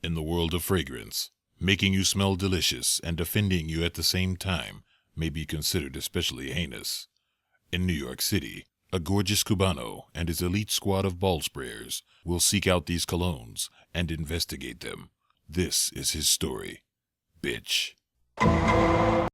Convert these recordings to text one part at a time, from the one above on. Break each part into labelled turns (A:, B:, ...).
A: In the world of fragrance, making you smell delicious and offending you at the same time may be considered especially heinous. In New York City, a gorgeous Cubano and his elite squad of ball sprayers will seek out these colognes and investigate them. This is his story. Bitch.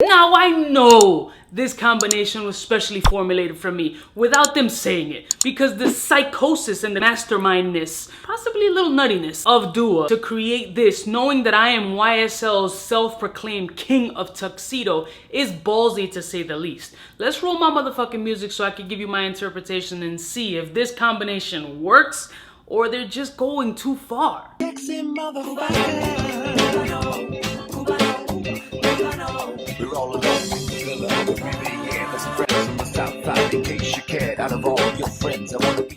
B: Now I know this combination was specially formulated for me without them saying it, because the psychosis and the mastermindness, possibly a little nuttiness of Dua to create this, knowing that I am YSL's self-proclaimed king of Tuxedo, is ballsy to say the least. Let's roll my motherfucking music so I can give you my interpretation and see if this combination works or they're just going too far.
C: We're all alone in the villa, we're breathing in as friends from the south side. In case you cared, out of all your friends, I wanna be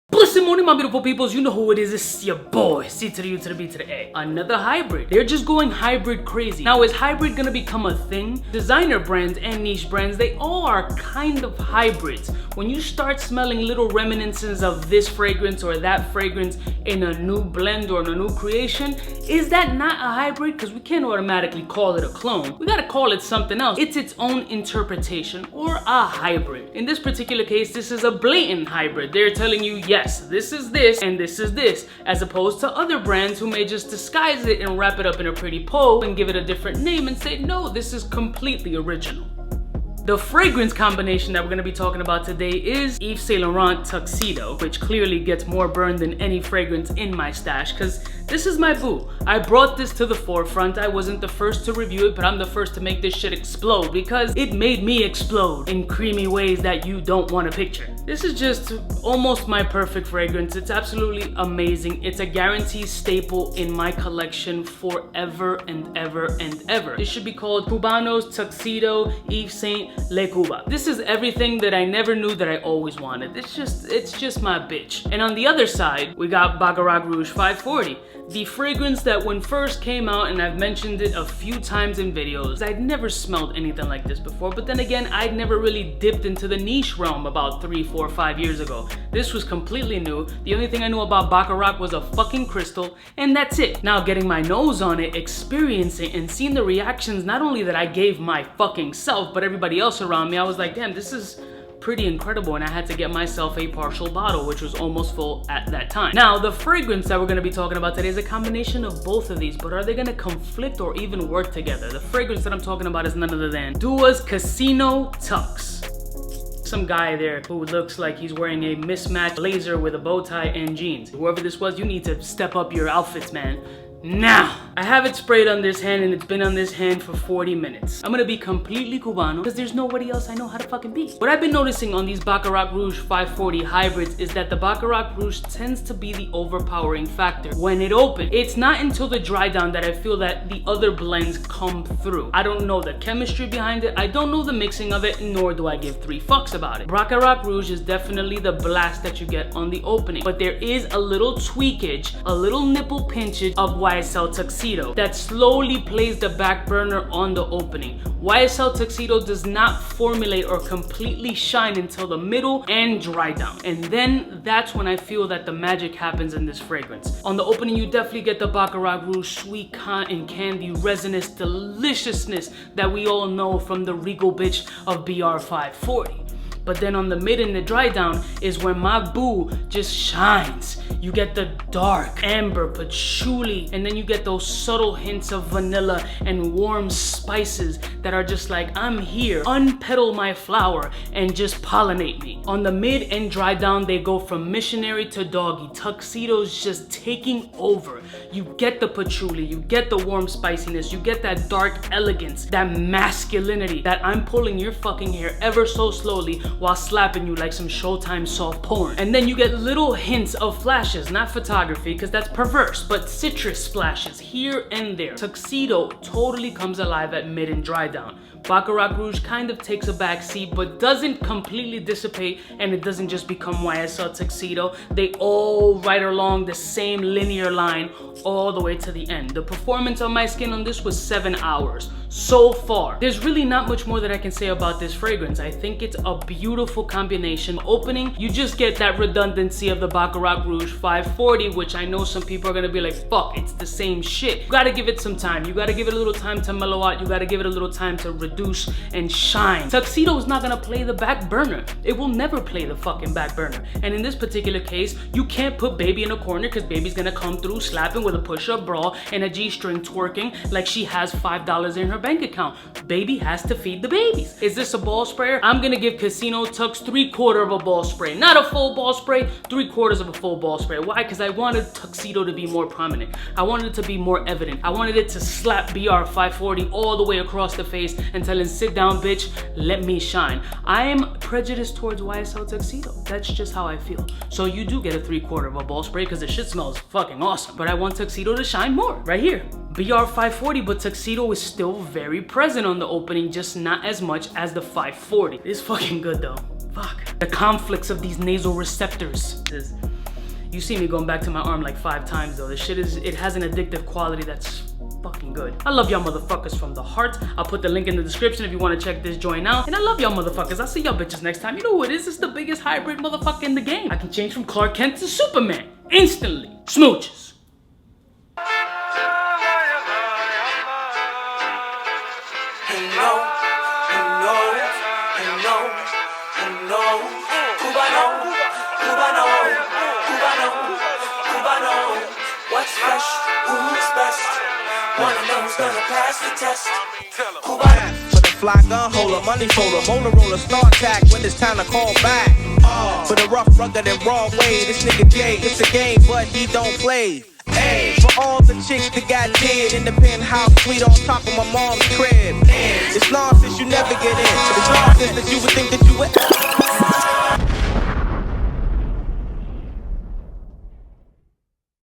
B: Blessed morning, my beautiful peoples. You know who it is. It's your boy, C to the U to the B to the A. Another hybrid. They're just going hybrid crazy. Now, is hybrid gonna become a thing? Designer brands and niche brands, they all are kind of hybrids. When you start smelling little reminiscences of this fragrance or that fragrance in a new blend or in a new creation, is that not a hybrid? Because we can't automatically call it a clone. We gotta call it something else. It's its own interpretation or a hybrid. In this particular case, this is a blatant hybrid. They're telling you, yes, this is this and this is this, as opposed to other brands who may just disguise it and wrap it up in a pretty pose and give it a different name and say, no, this is completely original. The fragrance combination that we're going to be talking about today is Yves Saint Laurent Tuxedo, which clearly gets more burned than any fragrance in my stash, because this is my boo. I brought this to the forefront. I wasn't the first to review it, but I'm the first to make this shit explode, because it made me explode in creamy ways that you don't want to picture. This is just almost my perfect fragrance. It's absolutely amazing. It's a guaranteed staple in my collection forever and ever and ever. This should be called CUBAKNO'S Tuxedo Yves Saint Le Cuba. This is everything that I never knew that I always wanted. It's just my bitch. And on the other side, we got Baccarat Rouge 540. The fragrance that when first came out, and I've mentioned it a few times in videos, I'd never smelled anything like this before, but then again, I'd never really dipped into the niche realm about 3, 4, 5 years ago. This was completely new. The only thing I knew about Baccarat was a fucking crystal, and that's it. Now getting my nose on it, experiencing and seeing the reactions, not only that I gave my fucking self, but everybody else around me, I was like, damn, this is pretty incredible, and I had to get myself a partial bottle, which was almost full at that time. Now, the fragrance that we're gonna be talking about today is a combination of both of these, but are they gonna conflict or even work together? The fragrance that I'm talking about is none other than Dua's Casino Tux. Some guy there who looks like he's wearing a mismatched blazer with a bow tie and jeans. Whoever this was, you need to step up your outfits, man. Now, I have it sprayed on this hand, and it's been on this hand for 40 minutes. I'm gonna be completely Cubano because there's nobody else I know how to fucking be. What I've been noticing on these Baccarat Rouge 540 hybrids is that the Baccarat Rouge tends to be the overpowering factor. When it opens, it's not until the dry down that I feel that the other blends come through. I don't know the chemistry behind it, I don't know the mixing of it, nor do I give 3 fucks about it. Baccarat Rouge is definitely the blast that you get on the opening, but there is a little tweakage, a little nipple pinchage of YSL Tuxedo that slowly plays the back burner on the opening. YSL Tuxedo does not formulate or completely shine until the middle and dry down. And then that's when I feel that the magic happens in this fragrance. On the opening, you definitely get the Baccarat Rouge sweet cotton candy resinous deliciousness that we all know from the regal bitch of BR540. But then on the mid and the dry down is when my boo just shines. You get the dark amber patchouli, and then you get those subtle hints of vanilla and warm spices that are just like, I'm here, unpetal my flower and just pollinate me. On the mid and dry down, they go from missionary to doggy. Tuxedo's just taking over. You get the patchouli, you get the warm spiciness, you get that dark elegance, that masculinity, that I'm pulling your fucking hair ever so slowly while slapping you like some Showtime soft porn. And then you get little hints of flashes, not photography because that's perverse, but citrus splashes here and there. Tuxedo totally comes alive at mid and dry down. Baccarat Rouge kind of takes a back seat, but doesn't completely dissipate, and it doesn't just become YSL Tuxedo. They all ride along the same linear line all the way to the end. The performance on my skin on this was 7 hours. So far, there's really not much more that I can say about this fragrance. I think it's a beautiful combination. Opening, you just get that redundancy of the Baccarat Rouge 540, which I know some people are gonna be like, fuck, it's the same shit. You gotta give it some time. You gotta give it a little time to mellow out. You gotta give it a little time to reduce and shine. Tuxedo is not gonna play the back burner. It will never play the fucking back burner. And in this particular case, you can't put baby in a corner because baby's gonna come through slapping with a push-up bra and a G-string twerking like she has $5 in her bank account. Baby has to feed the babies. Is this a ball sprayer? I'm gonna give Casino Tux 3/4 of a ball spray. Not a full ball spray, 3/4 of a full ball spray. Why? Because I wanted Tuxedo to be more prominent. I wanted it to be more evident. I wanted it to slap BR540 all the way across the face and tell him, sit down, bitch, let me shine. I am prejudiced towards YSL Tuxedo. That's just how I feel. So you do get a 3/4 of a ball spray because the shit smells fucking awesome. But I want Tuxedo to shine more. Right here. BR540, but Tuxedo is still very present on the opening, just not as much as the 540. It's fucking good though. Fuck. The conflicts of these nasal receptors. You see me going back to my arm like 5 times though. This shit it has an addictive quality that's fucking good. I love y'all motherfuckers from the heart. I'll put the link in the description if you want to check this joint out. And I love y'all motherfuckers. I'll see y'all bitches next time. You know who it is? It's the biggest hybrid motherfucker in the game. I can change from Clark Kent to Superman instantly. Smooches.
C: What's fresh? Who's best? Wanna know who's gonna pass the test?
D: For the fly gun holder, money folder, motor roller, start tack when it's time to call back. For the rough, rugged, and raw way, this nigga Jay, it's a game, but he don't play. Hey, for all the chicks that got dead in the penthouse suite on top of my mom's crib. It's nonsense you never get in. It's nonsense that you would think that you would